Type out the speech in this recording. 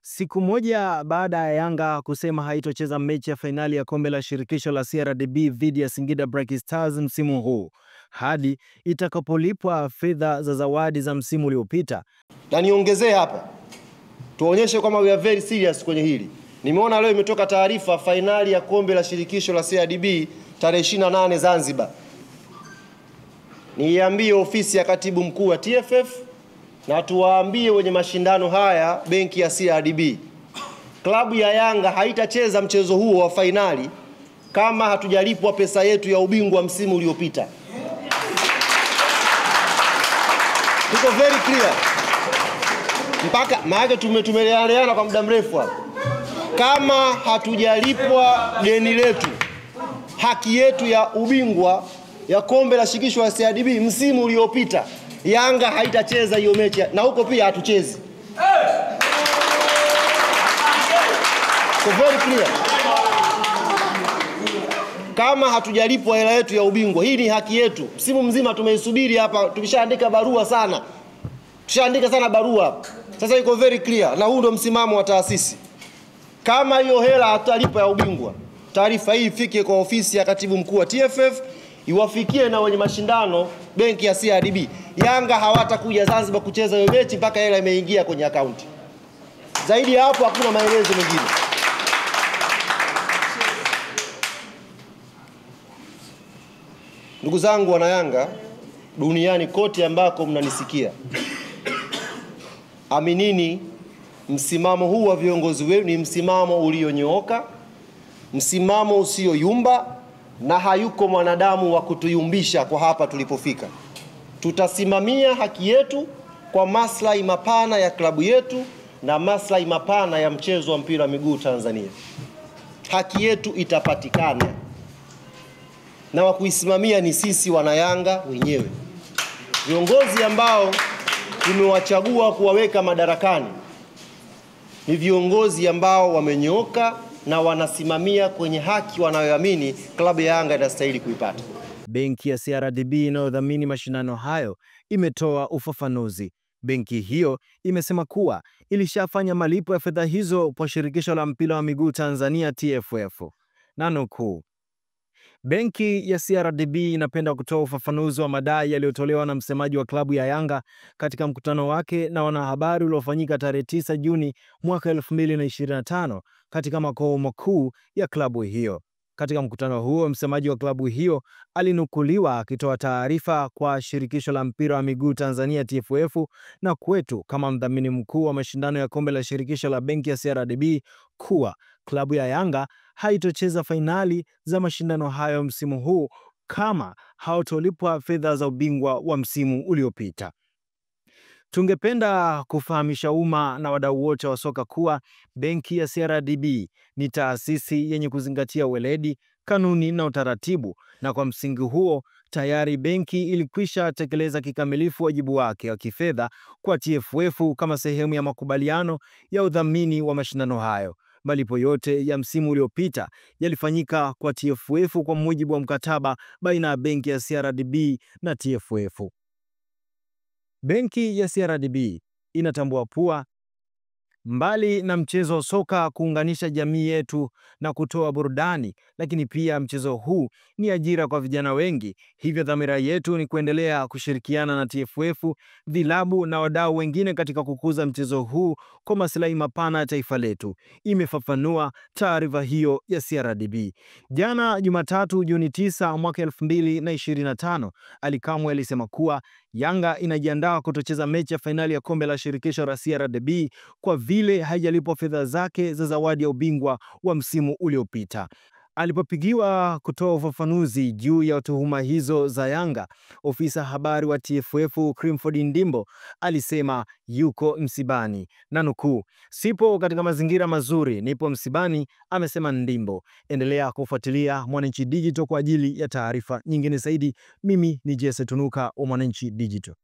Siku moja baada ya Yanga kusema haitocheza mechi ya fainali ya kombe la shirikisho la CRDB dhidi ya Singida Black Stars msimu huu hadi itakapolipwa fedha za zawadi za msimu uliopita. Na niongezee hapa, tuonyeshe kwamba we are very serious kwenye hili. Nimeona leo imetoka taarifa fainali ya kombe la shirikisho la CRDB tarehe 28 Zanzibar. Niambie ofisi ya katibu mkuu wa TFF na tuwaambie wenye mashindano haya benki ya CRDB, klabu ya Yanga haitacheza mchezo huo wa fainali kama hatujalipwa pesa yetu ya ubingwa msimu uliopita. Tuko very clear. Mpaka maana tumeleana kwa muda mrefu hapa. Kama hatujalipwa deni letu, haki yetu ya ubingwa ya kombe la shirikisho la CRDB msimu uliopita, Yanga haitacheza hiyo mechi na huko pia hatuchezi. So very clear. Kama hatujalipwa hela yetu ya ubingwa, hii ni haki yetu. Msimu mzima tumeisubiri hapa, tumeshaandika barua sana. Tushaandika sana barua. Sasa iko very clear na huu ndio msimamo wa taasisi. Kama hiyo hela hatalipwa ya ubingwa, taarifa hii ifike kwa ofisi ya katibu mkuu wa TFF, iwafikie na wenye mashindano benki ya CRDB. Yanga hawatakuja Zanzibar kucheza hiyo mechi mpaka hela imeingia kwenye akaunti. Zaidi ya hapo hakuna maelezo mengine. Ndugu zangu wana Yanga duniani kote ambako mnanisikia, aminini msimamo huu wa viongozi wenu ni msimamo ulionyooka, msimamo usioyumba, na hayuko mwanadamu wa kutuyumbisha kwa hapa tulipofika. Tutasimamia haki yetu kwa maslahi mapana ya klabu yetu na maslahi mapana ya mchezo wa mpira wa miguu Tanzania. Haki yetu itapatikana, na wa kuisimamia ni sisi wana Yanga wenyewe. Viongozi ambao tumewachagua kuwaweka madarakani ni viongozi ambao wamenyooka na wanasimamia kwenye haki wanayoamini klabu ya Yanga inastahili kuipata. Benki ya CRDB inayodhamini mashindano hayo imetoa ufafanuzi. Benki hiyo imesema kuwa ilishafanya malipo ya fedha hizo kwa shirikisho la mpira wa miguu Tanzania TFF. Nanukuu, benki ya CRDB inapenda kutoa ufafanuzi wa madai yaliyotolewa na msemaji wa klabu ya Yanga katika mkutano wake na wanahabari uliofanyika tarehe 9 Juni mwaka 2025 katika makao makuu ya klabu hiyo. Katika mkutano huo, msemaji wa klabu hiyo alinukuliwa akitoa taarifa kwa shirikisho la mpira wa miguu Tanzania TFF na kwetu kama mdhamini mkuu wa mashindano ya kombe la shirikisho la benki ya CRDB kuwa klabu ya Yanga haitocheza fainali za mashindano hayo msimu huu kama hawatolipwa fedha za ubingwa wa msimu uliopita. Tungependa kufahamisha umma na wadau wote wa soka kuwa benki ya CRDB ni taasisi yenye kuzingatia weledi, kanuni na utaratibu, na kwa msingi huo tayari benki ilikwisha tekeleza kikamilifu wajibu wake wa kifedha kwa TFF kama sehemu ya makubaliano ya udhamini wa mashindano hayo. Malipo yote ya msimu uliopita yalifanyika kwa TFF kwa mujibu wa mkataba baina ya benki ya CRDB na TFF. Benki ya CRDB inatambua kuwa mbali na mchezo wa soka kuunganisha jamii yetu na kutoa burudani, lakini pia mchezo huu ni ajira kwa vijana wengi. Hivyo dhamira yetu ni kuendelea kushirikiana na TFF, vilabu na wadau wengine katika kukuza mchezo huu kwa maslahi mapana ya taifa letu, imefafanua taarifa hiyo ya CRDB. Jana Jumatatu Juni 9 mwaka 2025, Ally Kamwe alisema kuwa Yanga inajiandaa kutocheza mechi ya fainali ya kombe la shirikisho la CRDB kwa vile haijalipwa fedha zake za zawadi ya ubingwa wa msimu uliopita. Alipopigiwa kutoa ufafanuzi juu ya tuhuma hizo za Yanga, ofisa habari wa TFF Crimford Ndimbo alisema yuko msibani. Nanukuu, sipo katika mazingira mazuri, nipo msibani, amesema Ndimbo. Endelea kufuatilia Mwananchi Digital kwa ajili ya taarifa nyingine zaidi. Mimi ni Jesse Tunuka wa Mwananchi Digital.